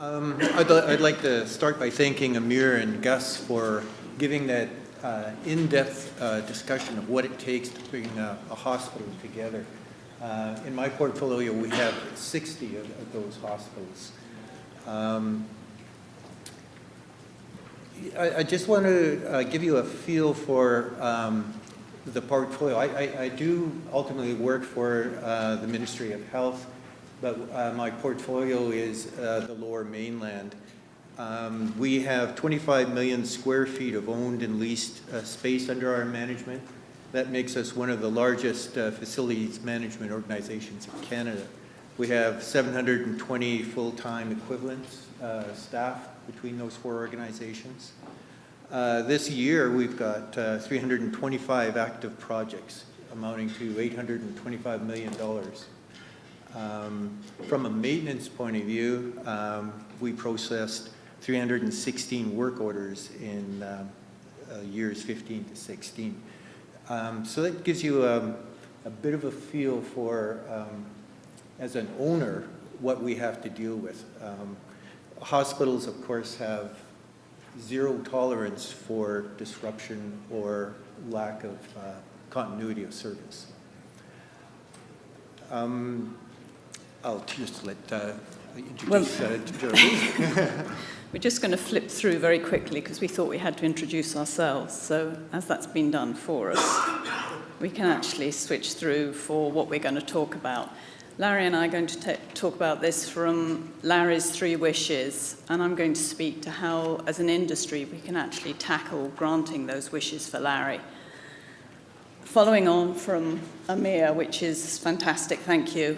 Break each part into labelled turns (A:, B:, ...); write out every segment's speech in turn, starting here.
A: I'd like to start by thanking Amir and Gus for giving that in-depth discussion of what it takes to bring a hospital together. In my portfolio, we have 60 of those hospitals. I just want to give you a feel for the portfolio. I do ultimately work for the Ministry of Health, but my portfolio is the Lower Mainland. We have 25 million square feet of owned and leased space under our management. That makes us one of the largest facilities management organizations in Canada. We have 720 full-time equivalents staff between those four organizations. This year, we've got 325 active projects amounting to $825 million. From a maintenance point of view, we processed 316 work orders in years 15 to 16. So that gives you a bit of a feel for, as an owner, what we have to deal with. Hospitals, of course, have zero tolerance for disruption or lack of continuity of service. I'll just let introduce Geraldine.
B: We're just going to flip through very quickly because we thought we had to introduce ourselves. So as that's been done for us, we can actually switch through for what we're going to talk about. Larry and I are going to talk about this from Larry's 3 wishes, and I'm going to speak to how, as an industry, we can actually tackle granting those wishes for Larry. Following on from Amir, which is fantastic, thank you,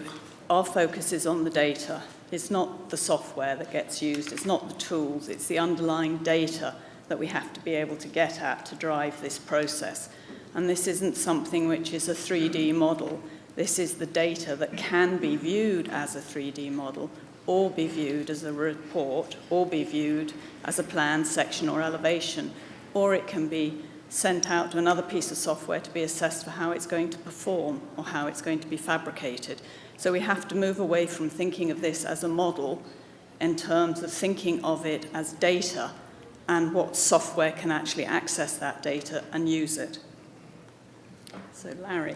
B: our focus is on the data. It's not the software that gets used, it's not the tools, it's the underlying data that we have to be able to get at to drive this process. And this isn't something which is a 3D model. This is the data that can be viewed as a 3D model, or be viewed as a report, or be viewed as a plan, section, or elevation, or it can be sent out to another piece of software to be assessed for how it's going to perform or how it's going to be fabricated. So we have to move away from thinking of this as a model in terms of thinking of it as data and what software can actually access that data and use it. So Larry.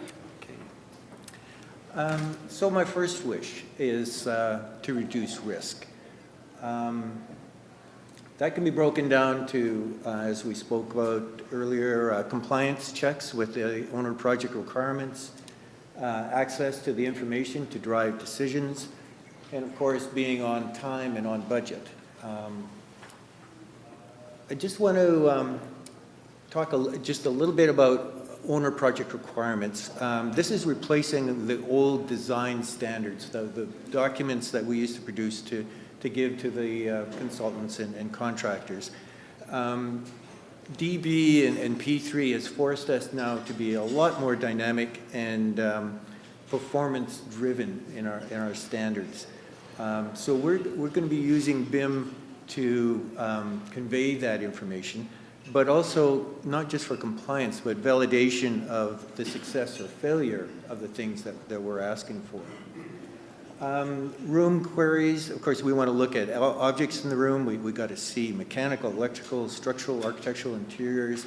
A: So my first wish is to reduce risk. That can be broken down to, as we spoke about earlier, compliance checks with the owner project requirements, access to the information to drive decisions, and of course being on time and on budget. I just want to talk just a little bit about owner project requirements. This is replacing the old design standards, the documents that we used to produce to give to the consultants and contractors. DB and P3 has forced us now to be a lot more dynamic and performance driven in our standards. So we're going to be using BIM to convey that information, but also not just for compliance, but validation of the success or failure of the things that we're asking for. Room queries, of course, we want to look at objects in the room. We got to see mechanical, electrical, structural, architectural, interiors.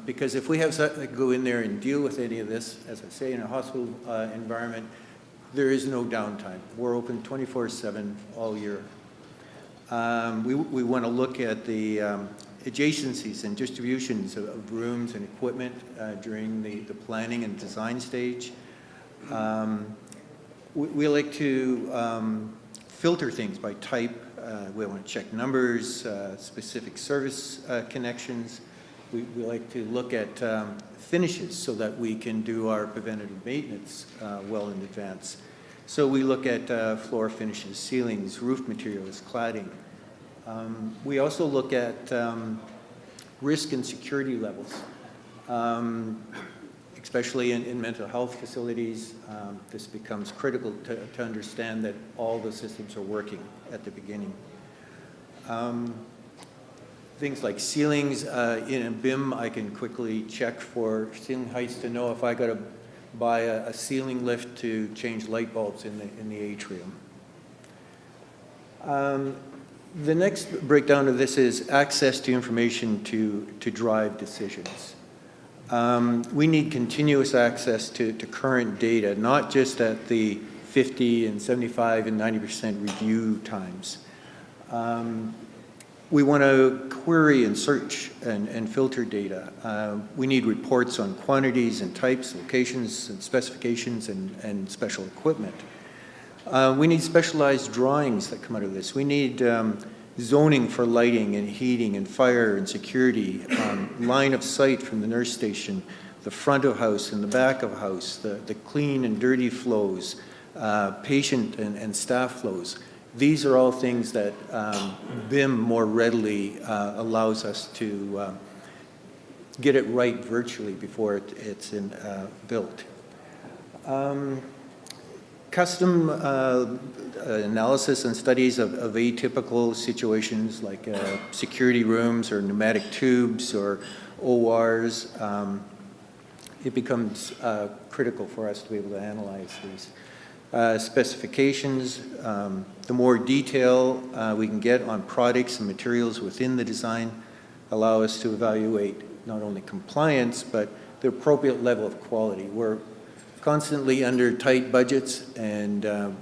A: Because if we have to go in there and deal with any of this, as I say, in a hospital environment, there is no downtime. We're open 24/7 all year. We want to look at the adjacencies and distributions of rooms and equipment during the planning and design stage. We like to filter things by type. We want to check numbers, specific service connections. We like to look at finishes so that we can do our preventative maintenance well in advance. So we look at floor finishes, ceilings, roof materials, cladding. We also look at risk and security levels. Especially in mental health facilities, this becomes critical to understand that all the systems are working at the beginning. Things like ceilings, in a BIM, I can quickly check for ceiling heights to know if I got to buy a ceiling lift to change light bulbs in the atrium. The next breakdown of this is access to information to drive decisions. We need continuous access to current data, not just at the 50 and 75 and 90% review times. We want to query and search and filter data. We need reports on quantities and types, locations and specifications and special equipment. We need specialized drawings that come out of this. We need zoning for lighting and heating and fire and security, line of sight from the nurse station, the front of house and the back of house, the clean and dirty flows, patient and staff flows. These are all things that BIM more readily allows us to get it right virtually before it's built. Custom analysis and studies of atypical situations like security rooms or pneumatic tubes or ORs, it becomes critical for us to be able to analyze these. Specifications, the more detail we can get on products and materials within the design allow us to evaluate not only compliance, but the appropriate level of quality. We're constantly under tight budgets, and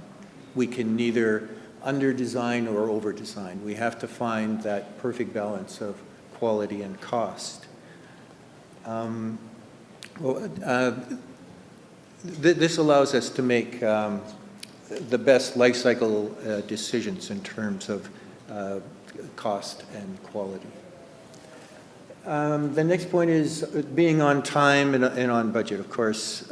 A: we can neither under-design or over-design. We have to find that perfect balance of quality and cost. This allows us to make the best life cycle decisions in terms of cost and quality. The next point is being on time and on budget, of course.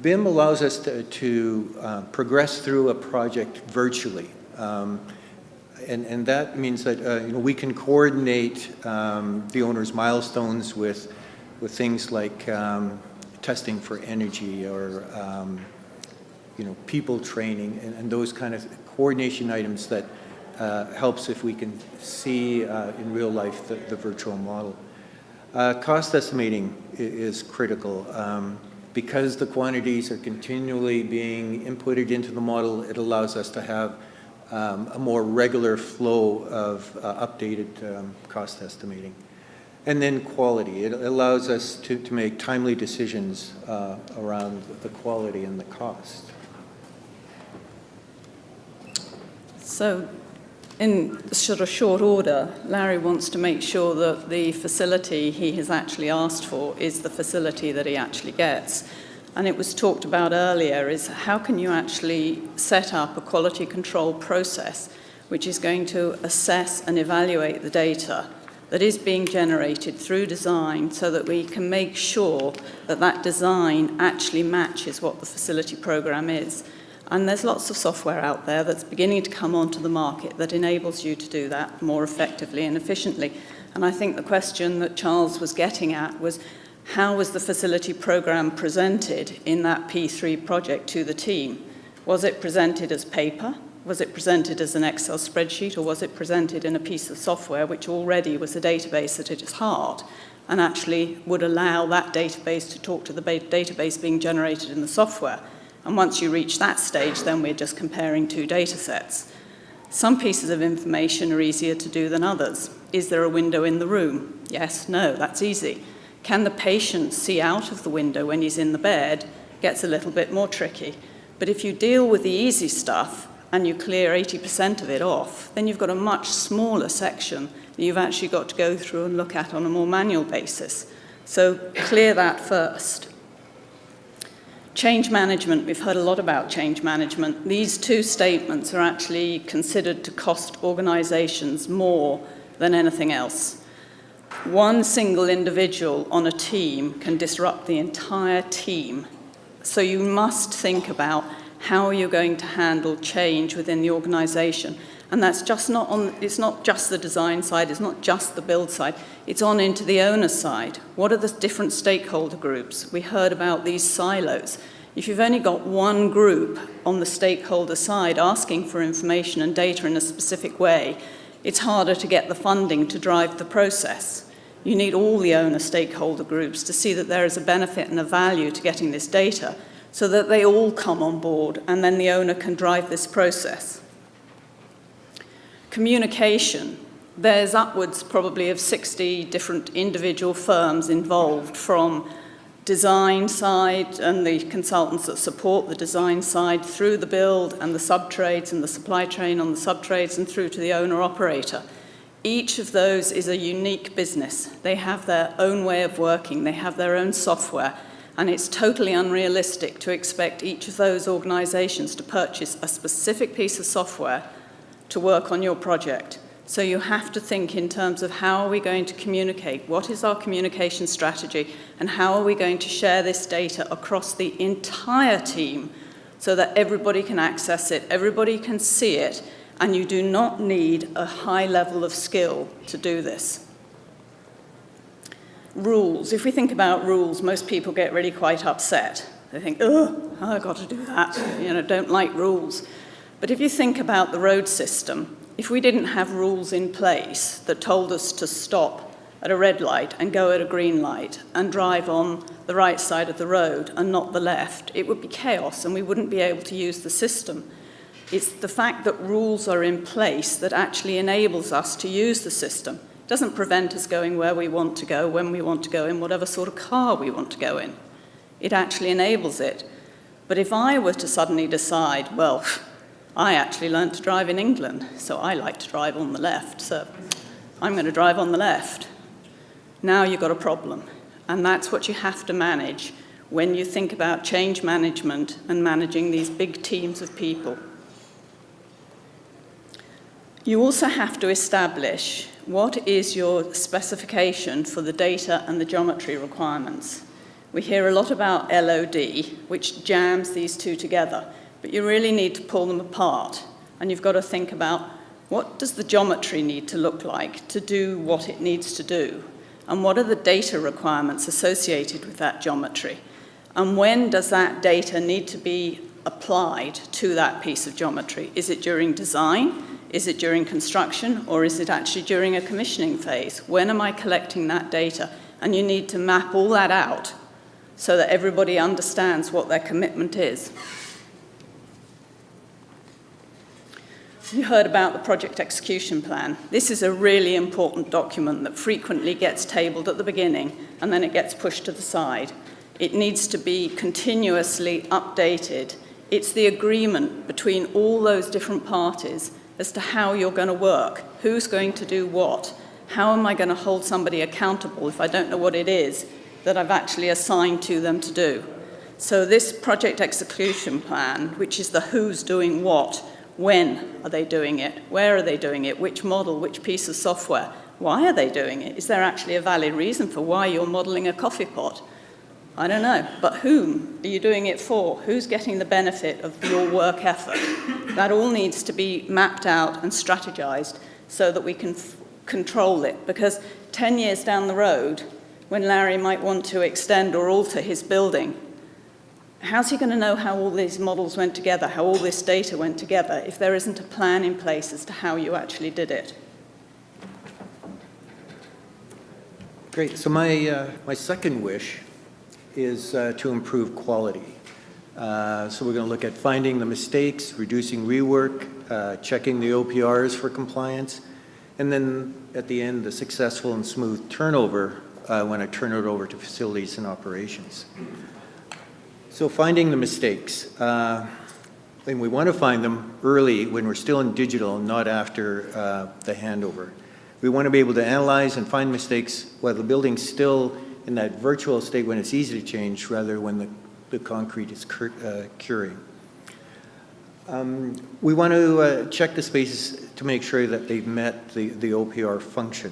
A: BIM allows us to progress through a project virtually. And that means that we can coordinate the owner's milestones with things like testing for energy or people training and those kind of coordination items that helps if we can see in real life the virtual model. Cost estimating is critical. Because the quantities are continually being inputted into the model, it allows us to have a more regular flow of updated cost estimating. And then quality. It allows us to make timely decisions around the quality and the cost.
B: So in sort of short order, Larry wants to make sure that the facility he has actually asked for is the facility that he actually gets. And it was talked about earlier is how can you actually set up a quality control process which is going to assess and evaluate the data that is being generated through design so that we can make sure that that design actually matches what the facility program is. And there's lots of software out there that's beginning to come onto the market that enables you to do that more effectively and efficiently. And I think the question that Charles was getting at was, how was the facility program presented in that P3 project to the team? Was it presented as paper? Was it presented as an Excel spreadsheet? Or was it presented in a piece of software which already was a database at its heart and actually would allow that database to talk to the database being generated in the software? And once you reach that stage, then we're just comparing two data sets. Some pieces of information are easier to do than others. Is there a window in the room? Yes, no, that's easy. Can the patient see out of the window when he's in the bed? Gets a little bit more tricky. But if you deal with the easy stuff and you clear 80% of it off, then you've got a much smaller section that you've actually got to go through and look at on a more manual basis. So clear that first. Change management, we've heard a lot about change management. These two statements are actually considered to cost organizations more than anything else. One single individual on a team can disrupt the entire team. So you must think about how you're going to handle change within the organization. And that's just it's not just the design side, it's not just the build side, it's on into the owner side. What are the different stakeholder groups? We heard about these silos. If you've only got one group on the stakeholder side asking for information and data in a specific way, it's harder to get the funding to drive the process. You need all the owner stakeholder groups to see that there is a benefit and a value to getting this data so that they all come on board and then the owner can drive this process. Communication. There's upwards probably of 60 different individual firms involved, from design side and the consultants that support the design side, through the build and the sub-trades and the supply chain on the sub-trades, and through to the owner-operator. Each of those is a unique business. They have their own way of working, they have their own software, and it's totally unrealistic to expect each of those organizations to purchase a specific piece of software to work on your project. So you have to think in terms of how are we going to communicate, what is our communication strategy, and how are we going to share this data across the entire team so that everybody can access it, everybody can see it, and you do not need a high level of skill to do this. Rules. If we think about rules, most people get really quite upset. They think, oh, I've got to do that, don't like rules. But if you think about the road system, if we didn't have rules in place that told us to stop at a red light and go at a green light and drive on the right side of the road and not the left, it would be chaos and we wouldn't be able to use the system. It's the fact that rules are in place that actually enables us to use the system. It doesn't prevent us going where we want to go, when we want to go, in whatever sort of car we want to go in. It actually enables it. But if I were to suddenly decide, well, I actually learned to drive in England, so I like to drive on the left, so I'm going to drive on the left. Now you've got a problem. And that's what you have to manage when you think about change management and managing these big teams of people. You also have to establish what is your specification for the data and the geometry requirements. We hear a lot about LOD, which jams these two together. But you really need to pull them apart, and you've got to think about what does the geometry need to look like to do what it needs to do, and what are the data requirements associated with that geometry, and when does that data need to be applied to that piece of geometry? Is it during design? Is it during construction? Or is it actually during a commissioning phase? When am I collecting that data? And you need to map all that out so that everybody understands what their commitment is. You heard about the project execution plan. This is a really important document that frequently gets tabled at the beginning and then it gets pushed to the side. It needs to be continuously updated. It's the agreement between all those different parties as to how you're going to work, who's going to do what, how am I going to hold somebody accountable if I don't know what it is that I've actually assigned to them to do. So this project execution plan, which is the who's doing what, when are they doing it? Where are they doing it? Which model? Which piece of software? Why are they doing it? Is there actually a valid reason for why you're modeling a coffee pot? I don't know. But whom are you doing it for? Who's getting the benefit of your work effort? That all needs to be mapped out and strategized so that we can control it. Because 10 years down the road, when Larry might want to extend or alter his building, how's he going to know how all these models went together, how all this data went together, if there isn't a plan in place as to how you actually did it?
A: Great. So my second wish is to improve quality. So we're going to look at finding the mistakes, reducing rework, checking the OPRs for compliance, and then at the end, the successful and smooth turnover when I turn it over to facilities and operations. So finding the mistakes, and we want to find them early when we're still in digital, not after the handover. We want to be able to analyze and find mistakes while the building's still in that virtual state when it's easy to change, rather when the concrete is curing. We want to check the spaces to make sure that they've met the OPR function.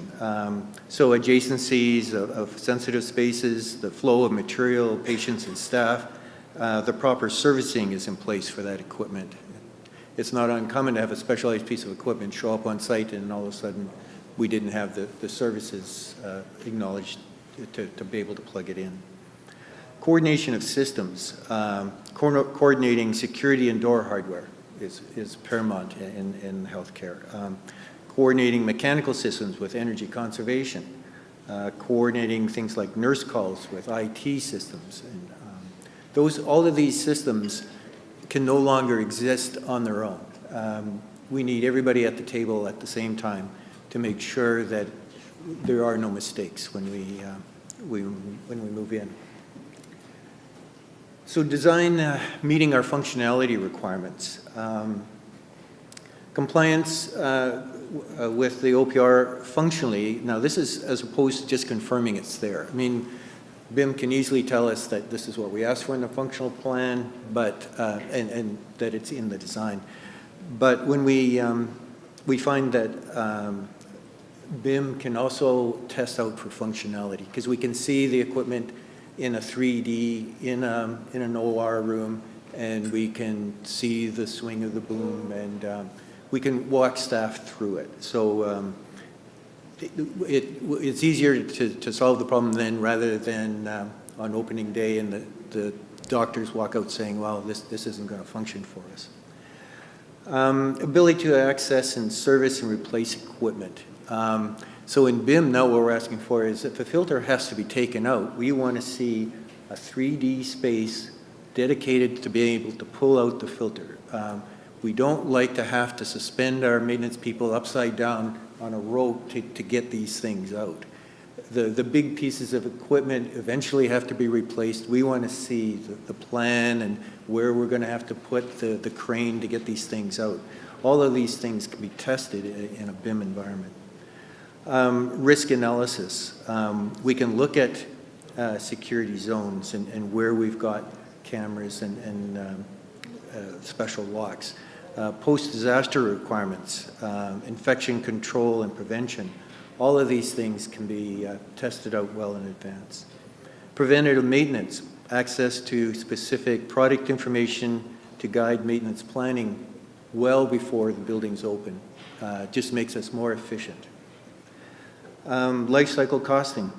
A: So adjacencies of sensitive spaces, the flow of material, patients and staff, the proper servicing is in place for that equipment. It's not uncommon to have a specialized piece of equipment show up on site and all of a sudden we didn't have the services acknowledged to be able to plug it in. Coordination of systems, coordinating security and door hardware is paramount in healthcare. Coordinating mechanical systems with energy conservation, coordinating things like nurse calls with IT systems, and All of these systems can no longer exist on their own. We need everybody at the table at the same time to make sure that there are no mistakes when we move in. So design meeting our functionality requirements. Compliance with the OPR functionally, now this is as opposed to just confirming it's there. I mean, BIM can easily tell us that this is what we asked for in the functional plan, but and that it's in the design. But when we find that BIM can also test out for functionality, because we can see the equipment in a 3D in an OR room, and we can see the swing of the boom, and we can walk staff through it. So it's easier to solve the problem then, rather than on opening day and the doctors walk out saying, well, this isn't going to function for us. Ability to access and service and replace equipment. So in BIM now what we're asking for is if a filter has to be taken out, we want to see a 3D space dedicated to being able to pull out the filter. We don't like to have to suspend our maintenance people upside down on a rope to get these things out. The big pieces of equipment eventually have to be replaced. We want to see the plan and where we're going to have to put the crane to get these things out. All of these things can be tested in a BIM environment. Risk analysis. We can look at security zones and where we've got cameras and special locks. Post-disaster requirements, infection control and prevention. All of these things can be tested out well in advance. Preventative maintenance, access to specific product information to guide maintenance planning well before the building's open. Just makes us more efficient. Life cycle costing.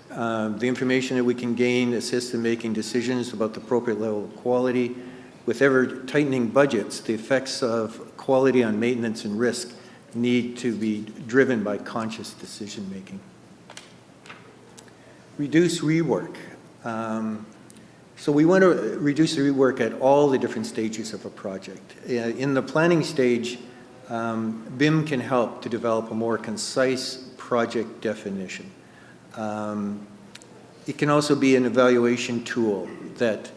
A: The information that we can gain assists in making decisions about the appropriate level of quality. With ever tightening budgets, the effects of quality on maintenance and risk need to be driven by conscious decision making. Reduce rework. So we want to reduce the rework at all the different stages of a project. In the planning stage, BIM can help to develop a more concise project definition. It can also be an evaluation tool that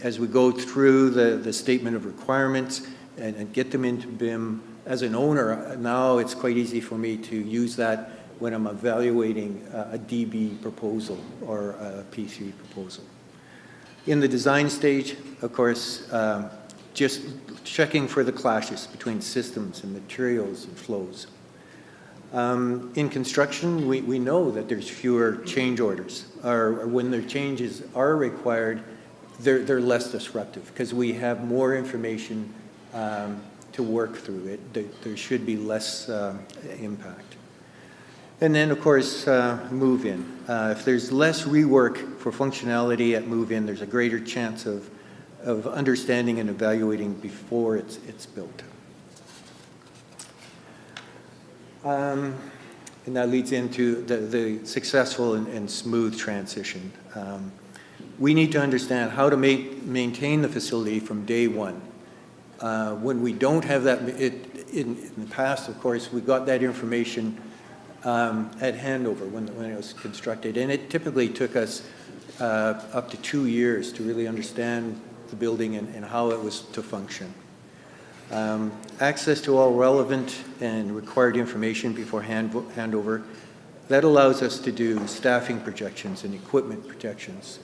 A: as we go through the statement of requirements and get them into BIM, as an owner, now it's quite easy for me to use that when I'm evaluating a DB proposal or a P3 proposal. In the design stage, of course, just checking for the clashes between systems and materials and flows. In construction, we know that there's fewer change orders, or when the changes are required, they're less disruptive because we have more information to work through it. There should be less impact. And then, of course, move-in. If there's less rework for functionality at move-in, there's a greater chance of understanding and evaluating before it's built. And that leads into the successful and smooth transition. We need to understand how to maintain the facility from day one. When we don't have that, in the past, of course, we got that information at handover when it was constructed, and it typically took us up to 2 years to really understand the building and how it was to function. Access to all relevant and required information before handover. That allows us to do staffing projections and equipment projections.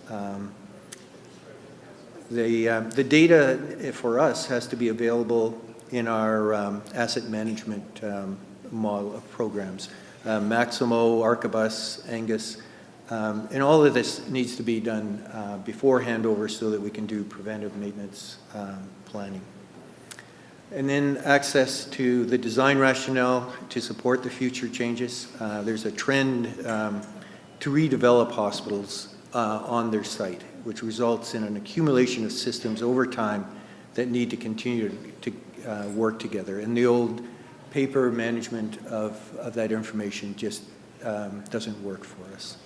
A: The data for us has to be available in our asset management model of programs. Maximo, Archibus, Angus, and all of this needs to be done before handover so that we can do preventive maintenance planning. And then access to the design rationale to support the future changes. There's a trend to redevelop hospitals on their site, which results in an accumulation of systems over time that need to continue to work together. And the old paper management of that information just doesn't work for us.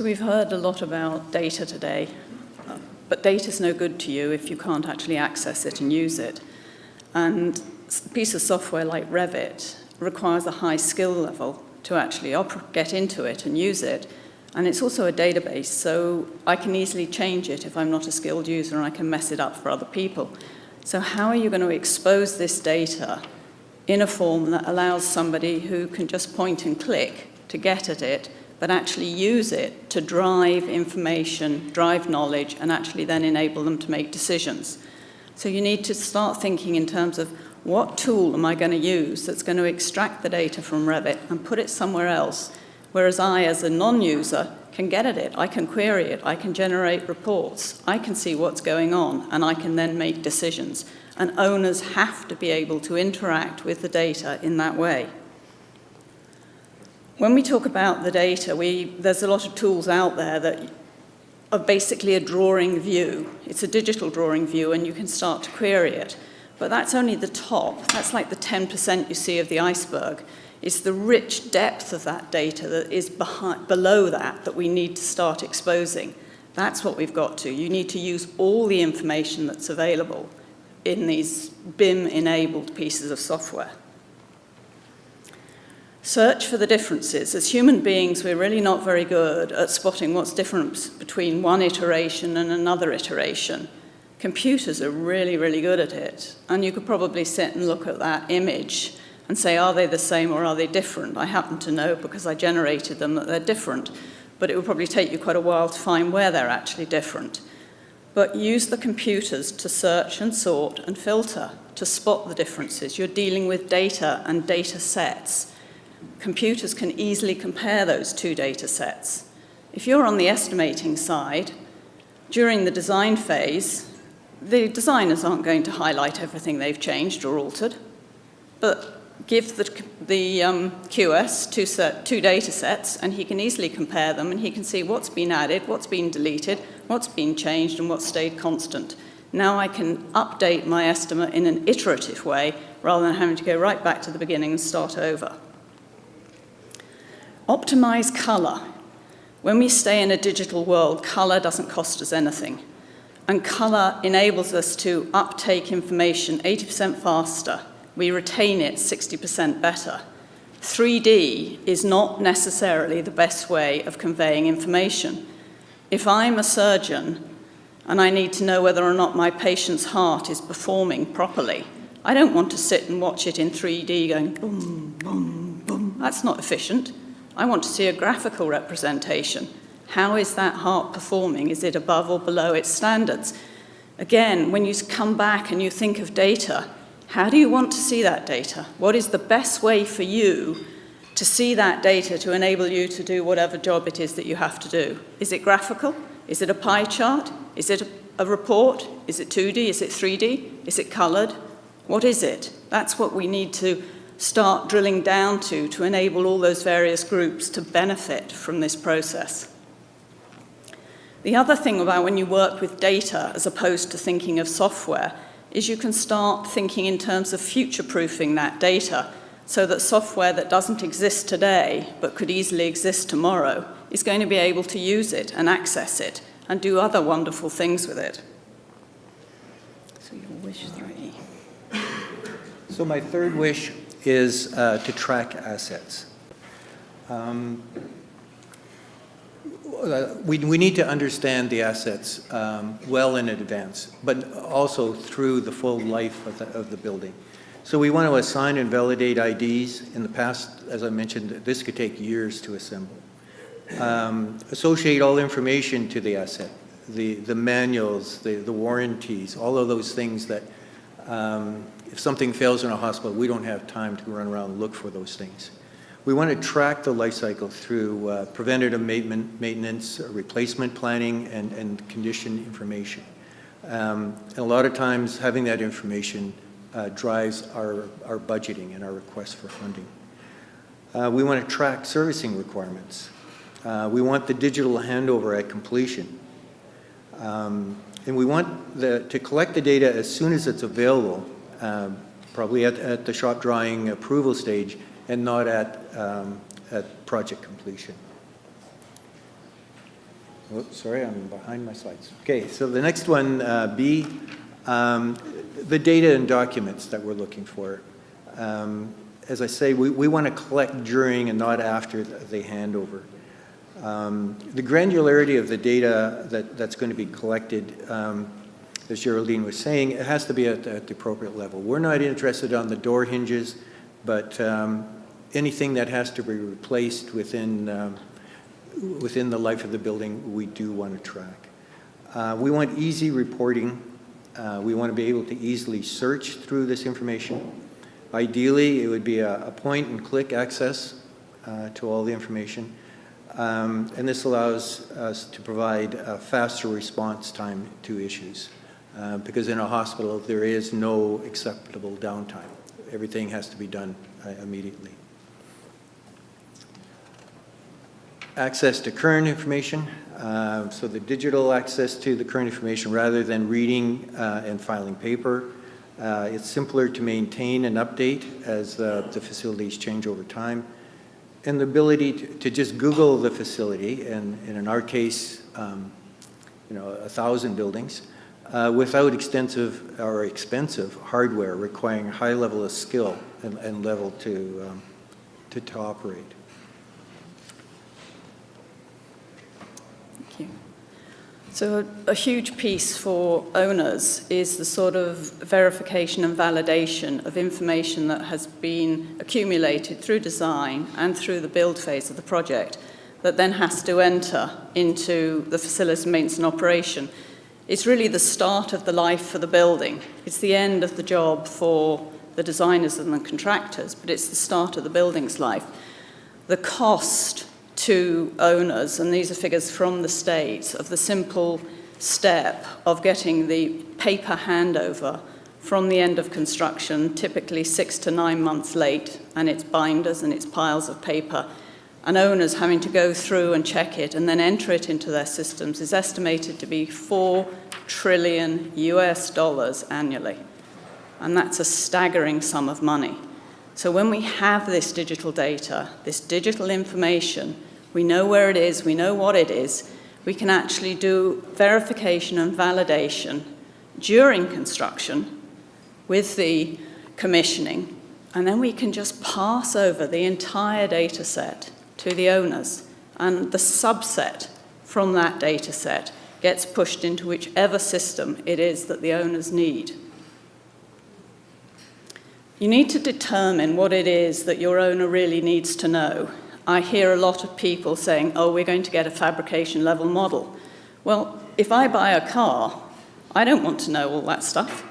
B: So we've heard a lot about data today, but data's no good to you if you can't actually access it and use it. And a piece of software like Revit requires a high skill level to actually get into it and use it. And it's also a database, so I can easily change it if I'm not a skilled user, and I can mess it up for other people. So how are you going to expose this data in a form that allows somebody who can just point and click to get at it, but actually use it to drive information, drive knowledge, and actually then enable them to make decisions? So you need to start thinking in terms of what tool am I going to use that's going to extract the data from Revit and put it somewhere else, whereas I, as a non-user, can get at it, I can query it, I can generate reports, I can see what's going on, and I can then make decisions. And owners have to be able to interact with the data in that way. When we talk about the data, there's a lot of tools out there that are basically a drawing view. It's a digital drawing view, and you can start to query it. But that's only the top. That's like the 10% you see of the iceberg. It's the rich depth of that data that is below that we need to start exposing. That's what we've got to. You need to use all the information that's available in these BIM-enabled pieces of software. Search for the differences. As human beings, we're really not very good at spotting what's different between one iteration and another iteration. Computers are really, really good at it. And you could probably sit and look at that image and say, are they the same or are they different? I happen to know, because I generated them, that they're different. But it would probably take you quite a while to find where they're actually different. But use the computers to search and sort and filter to spot the differences. You're dealing with data and data sets. Computers can easily compare those two data sets. If you're on the estimating side, during the design phase, the designers aren't going to highlight everything they've changed or altered, but give the QS two data sets, and he can easily compare them, and he can see what's been added, what's been deleted, what's been changed, and what's stayed constant. Now I can update my estimate in an iterative way, rather than having to go right back to the beginning and start over. Optimize color. When we stay in a digital world, color doesn't cost us anything. And color enables us to uptake information 80% faster. We retain it 60% better. 3D is not necessarily the best way of conveying information. If I'm a surgeon and I need to know whether or not my patient's heart is performing properly, I don't want to sit and watch it in 3D going boom, boom, boom. That's not efficient. I want to see a graphical representation. How is that heart performing? Is it above or below its standards? Again, when you come back and you think of data, how do you want to see that data? What is the best way for you to see that data to enable you to do whatever job it is that you have to do? Is it graphical? Is it a pie chart? Is it a report? Is it 2D? Is it 3D? Is it colored? What is it? That's what we need to start drilling down to enable all those various groups to benefit from this process. The other thing about when you work with data as opposed to thinking of software is you can start thinking in terms of future-proofing that data so that software that doesn't exist today but could easily exist tomorrow is going to be able to use it and access it and do other wonderful things with it. So your wish 3.
A: So my third wish is to track assets. We need to understand the assets well in advance, but also through the full life of the building. So we want to assign and validate IDs. In the past, as I mentioned, this could take years to assemble. Associate all information to the asset, the manuals, the warranties, all of those things that if something fails in a hospital, we don't have time to run around and look for those things. We want to track the life cycle through preventative maintenance, replacement planning, and condition information. And a lot of times having that information drives our budgeting and our requests for funding. We want to track servicing requirements. We want the digital handover at completion. And we want to collect the data as soon as it's available, probably at the shop drawing approval stage, and not at project completion. Oops, sorry, I'm behind my slides. Okay, so the next one, B, the data and documents that we're looking for. As I say, we want to collect during and not after the handover. The granularity of the data that's going to be collected, as Geraldine was saying, it has to be at the appropriate level. We're not interested on the door hinges, but anything that has to be replaced within the life of the building, we do want to track. We want easy reporting. We want to be able to easily search through this information. Ideally, it would be a point-and-click access to all the information. And this allows us to provide a faster response time to issues. Because in a hospital, there is no acceptable downtime. Everything has to be done immediately. Access to current information. So the digital access to the current information rather than reading and filing paper. It's simpler to maintain and update as the facilities change over time. And the ability to just Google the facility, and in our case, 1,000 buildings, without extensive or expensive hardware requiring a high level of skill and level to operate.
B: Thank you. So a huge piece for owners is the sort of verification and validation of information that has been accumulated through design and through the build phase of the project that then has to enter into the facilities maintenance and operation. It's really the start of the life for the building. It's the end of the job for the designers and the contractors, but it's the start of the building's life. The cost to owners, and these are figures from the state, of the simple step of getting the paper handover from the end of construction, typically 6 to 9 months late, and it's binders and it's piles of paper, and owners having to go through and check it and then enter it into their systems is estimated to be $4 trillion annually. And that's a staggering sum of money. So when we have this digital data, this digital information, we know where it is, we know what it is, we can actually do verification and validation during construction with the commissioning, and then we can just pass over the entire data set to the owners, and the subset from that data set gets pushed into whichever system it is that the owners need. You need to determine what it is that your owner really needs to know. I hear a lot of people saying, oh, we're going to get a fabrication level model. Well, if I buy a car, I don't want to know all that stuff.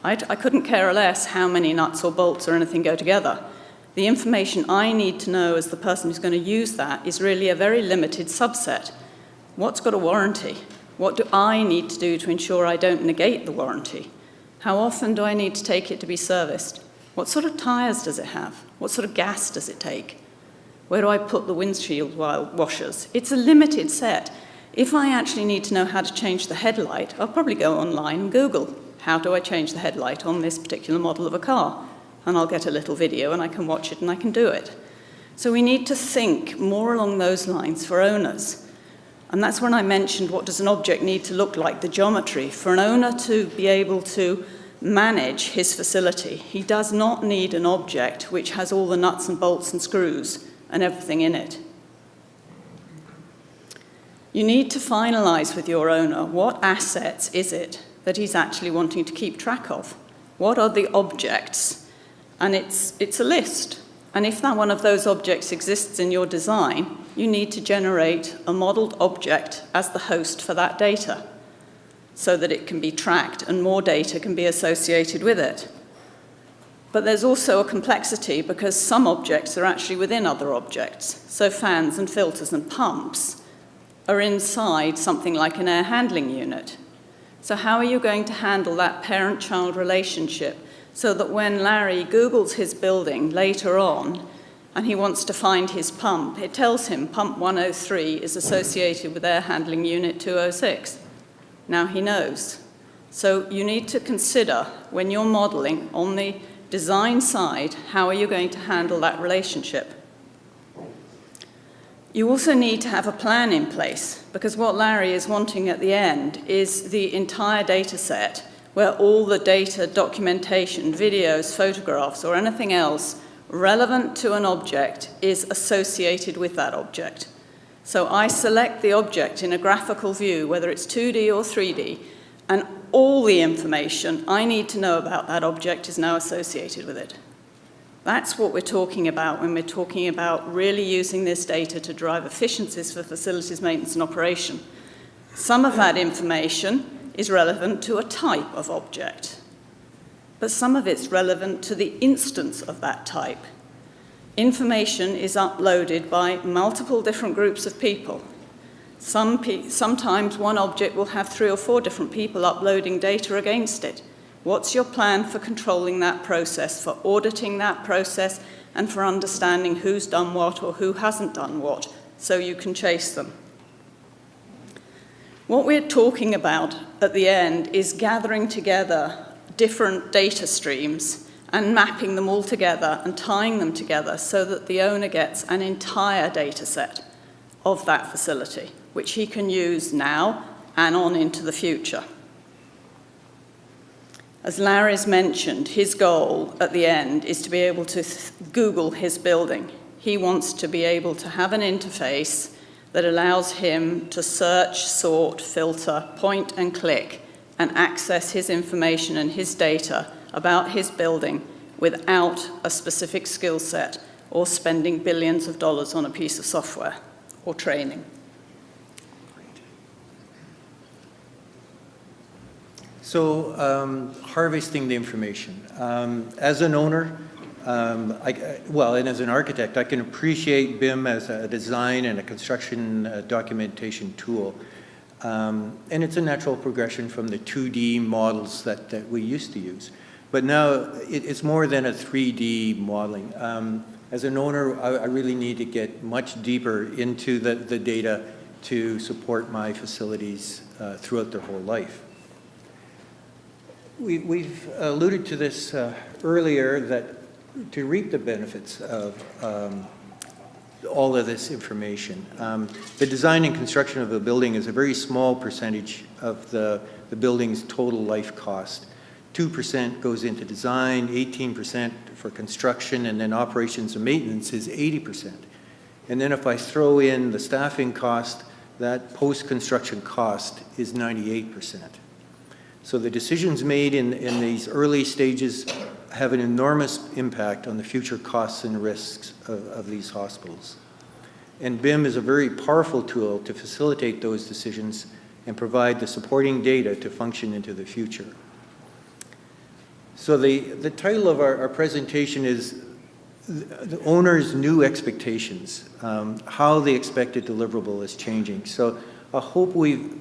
B: I couldn't care less how many nuts or bolts or anything go together. The information I need to know as the person who's going to use that is really a very limited subset. What's got a warranty? What do I need to do to ensure I don't negate the warranty? How often do I need to take it to be serviced? What sort of tyres does it have? What sort of gas does it take? Where do I put the windshield washers? It's a limited set. If I actually need to know how to change the headlight, I'll probably go online and Google, how do I change the headlight on this particular model of a car? And I'll get a little video and I can watch it and I can do it. So we need to think more along those lines for owners. And that's when I mentioned what does an object need to look like, the geometry. For an owner to be able to manage his facility, he does not need an object which has all the nuts and bolts and screws and everything in it. You need to finalize with your owner what assets is it that he's actually wanting to keep track of. What are the objects? And it's a list. And if that one of those objects exists in your design, you need to generate a modeled object as the host for that data so that it can be tracked and more data can be associated with it. But there's also a complexity because some objects are actually within other objects. So fans and filters and pumps are inside something like an air handling unit. So how are you going to handle that parent-child relationship so that when Larry Googles his building later on and he wants to find his pump, it tells him pump 103 is associated with air handling unit 206. Now he knows. So you need to consider when you're modeling on the design side, how are you going to handle that relationship? You also need to have a plan in place, because what Larry is wanting at the end is the entire data set where all the data, documentation, videos, photographs, or anything else relevant to an object is associated with that object. So I select the object in a graphical view, whether it's 2D or 3D, and all the information I need to know about that object is now associated with it. That's what we're talking about when we're talking about really using this data to drive efficiencies for facilities maintenance and operation. Some of that information is relevant to a type of object, but some of it's relevant to the instance of that type. Information is uploaded by multiple different groups of people. Sometimes one object will have 3 or 4 different people uploading data against it. What's your plan for controlling that process, for auditing that process, and for understanding who's done what or who hasn't done what, so you can chase them? What we're talking about at the end is gathering together different data streams and mapping them all together and tying them together so that the owner gets an entire data set of that facility, which he can use now and on into the future. As Larry's mentioned, his goal at the end is to be able to Google his building. He wants to be able to have an interface that allows him to search, sort, filter, point and click, and access his information and his data about his building without a specific skill set or spending billions of dollars on a piece of software or training.
A: So harvesting the information. As an owner, and as an architect, I can appreciate BIM as a design and a construction documentation tool. And it's a natural progression from the 2D models that we used to use. But now it's more than a 3D modeling. As an owner, I really need to get much deeper into the data to support my facilities throughout their whole life. We've alluded to this earlier, that to reap the benefits of all of this information, the design and construction of a building is a very small percentage of the building's total life cost. 2% goes into design, 18% for construction, and then operations and maintenance is 80%. And then if I throw in the staffing cost, that post-construction cost is 98%. So the decisions made in these early stages have an enormous impact on the future costs and risks of these hospitals. And BIM is a very powerful tool to facilitate those decisions and provide the supporting data to function into the future. So the title of our presentation is The Owner's New Expectations, How the Expected Deliverable is Changing. So I hope we've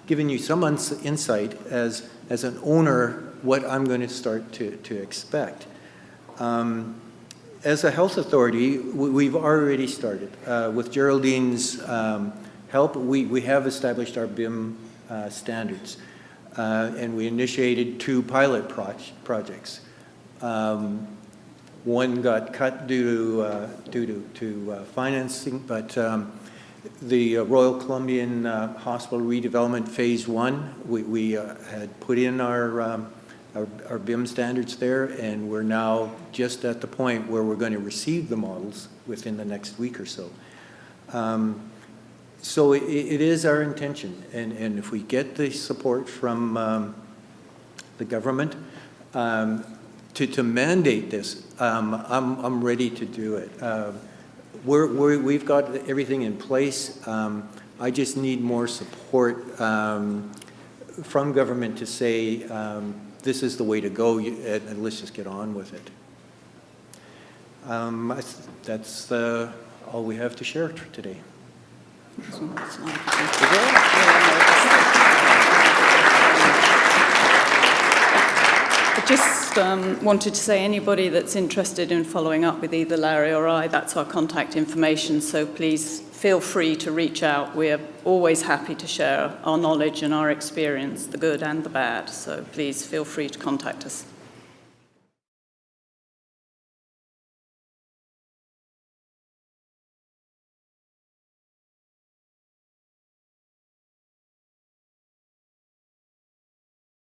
A: given you some insight as an owner what I'm going to start to expect. As a health authority, we've already started. With Geraldine's help, we have established our BIM standards, and we initiated 2 pilot projects. One got cut due to financing, but the Royal Columbian Hospital redevelopment phase 1, we had put in our BIM standards there, and we're now just at the point where we're going to receive the models within the next week or so. So it is our intention, and if we get the support from the government to mandate this, I'm ready to do it. We've got everything in place. I just need more support from government to say this is the way to go, and let's just get on with it. That's all we have to share today. I just wanted to say anybody that's interested in following up with either Larry or I, that's our contact information, so please feel free to reach out. We're always happy to share our knowledge and our experience, the good and the bad, so please feel free to contact us.